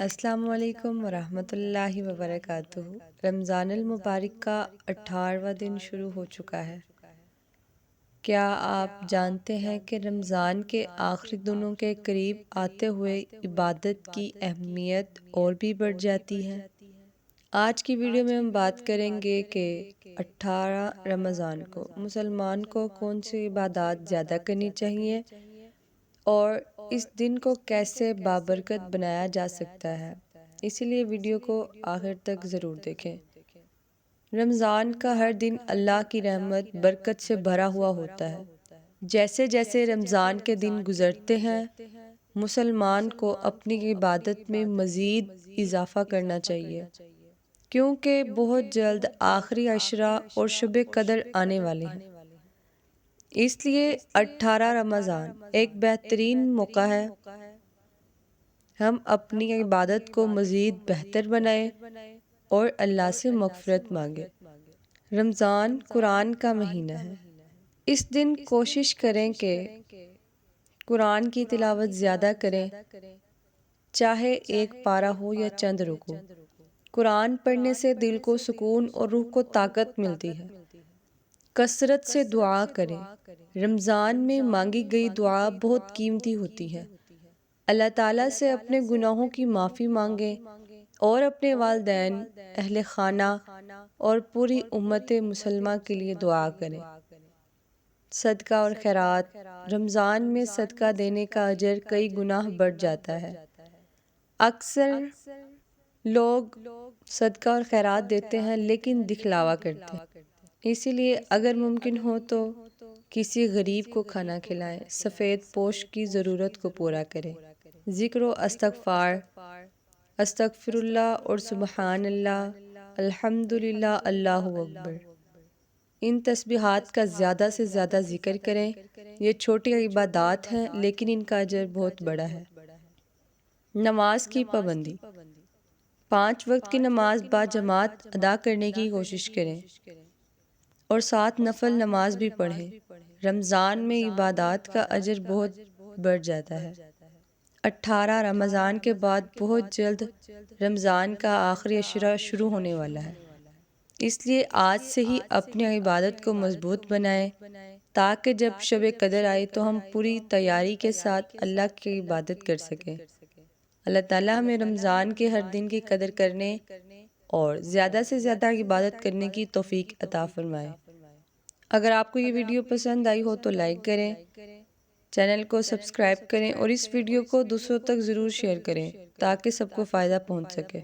السلام علیکم ورحمۃ اللہ وبرکاتہ۔ رمضان المبارک کا 18واں دن شروع ہو چکا ہے۔ کیا آپ جانتے ہیں کہ رمضان کے آخری دنوں کے قریب آتے ہوئے عبادت کی اہمیت اور بھی بڑھ جاتی ہے؟ آج کی ویڈیو میں ہم بات کریں گے کہ 18 رمضان کو مسلمان کو کون سی عبادات زیادہ کرنی چاہیے اور اس دن کو کیسے بابرکت بنایا جا سکتا ہے۔ اسی لیے ویڈیو کو آخر تک ضرور دیکھیں۔ رمضان کا ہر دن اللہ کی رحمت برکت سے بھرا ہوا ہوتا ہے۔ جیسے جیسے رمضان کے دن گزرتے ہیں، مسلمان کو اپنی عبادت میں مزید اضافہ کرنا چاہیے، کیونکہ بہت جلد آخری عشرہ اور شب قدر آنے والے ہیں۔ اس لیے 18 رمضان ایک بہترین موقع ہے ہم اپنی عبادت کو مزید بہتر بنائیں اور اللہ سے مغفرت مانگیں۔ رمضان قرآن کا مہینہ ہے۔ اس دن کوشش کریں کہ قرآن کی تلاوت زیادہ کریں، چاہے ایک پارہ ہو یا چند رکوع۔ قرآن پڑھنے سے دل کو سکون اور روح کو طاقت ملتی ہے۔ کثرت سے دعا کریں۔ رمضان میں مانگی گئی دعا بہت قیمتی ہوتی ہے۔ اللہ تعالیٰ سے اپنے گناہوں کی معافی مانگیں اور اپنے والدین، اہل خانہ اور پوری امت مسلمہ کے لیے دعا کریں۔ صدقہ اور خیرات۔ رمضان میں صدقہ دینے کا اجر کئی گنا بڑھ جاتا ہے۔ اکثر لوگ صدقہ اور خیرات دیتے ہیں لیکن دکھلاوا کرتے ہیں۔ اسی لیے اگر ممکن ہو تو کسی غریب کو کھانا کھلائیں، سفید پوش کی ضرورت کو پورا کریں۔ ذکر و استغفار، استغفر اللہ اور سبحان اللہ، الحمدللہ، اللہ اکبر، ان تسبیحات کا زیادہ سے زیادہ ذکر کریں۔ یہ چھوٹی عبادات ہیں لیکن ان کا اجر بہت بڑا ہے۔ نماز کی پابندی۔ 5 وقت کی نماز باجماعت ادا کرنے کی کوشش کریں اور 7 نفل نماز بھی پڑھیں۔ رمضان میں عبادات کا اجر بہت بڑھ جاتا ہے۔ 18 رمضان کے بعد بہت جلد رمضان کا آخری عشرہ شروع ہونے والا ہے۔ اس لیے آج سے ہی اپنی عبادت کو مضبوط بنائیں تاکہ جب شب قدر آئے تو ہم پوری تیاری کے ساتھ اللہ کی عبادت کر سکیں۔ اللہ تعالیٰ ہمیں رمضان کے ہر دن کی قدر کرنے اور زیادہ سے زیادہ عبادت کرنے کی توفیق عطا فرمائے۔ اگر آپ کو یہ ویڈیو پسند آئی ہو تو لائک کریں، چینل کو سبسکرائب کریں اور اس ویڈیو کو دوسروں تک ضرور شیئر کریں تاکہ سب کو فائدہ پہنچ سکے۔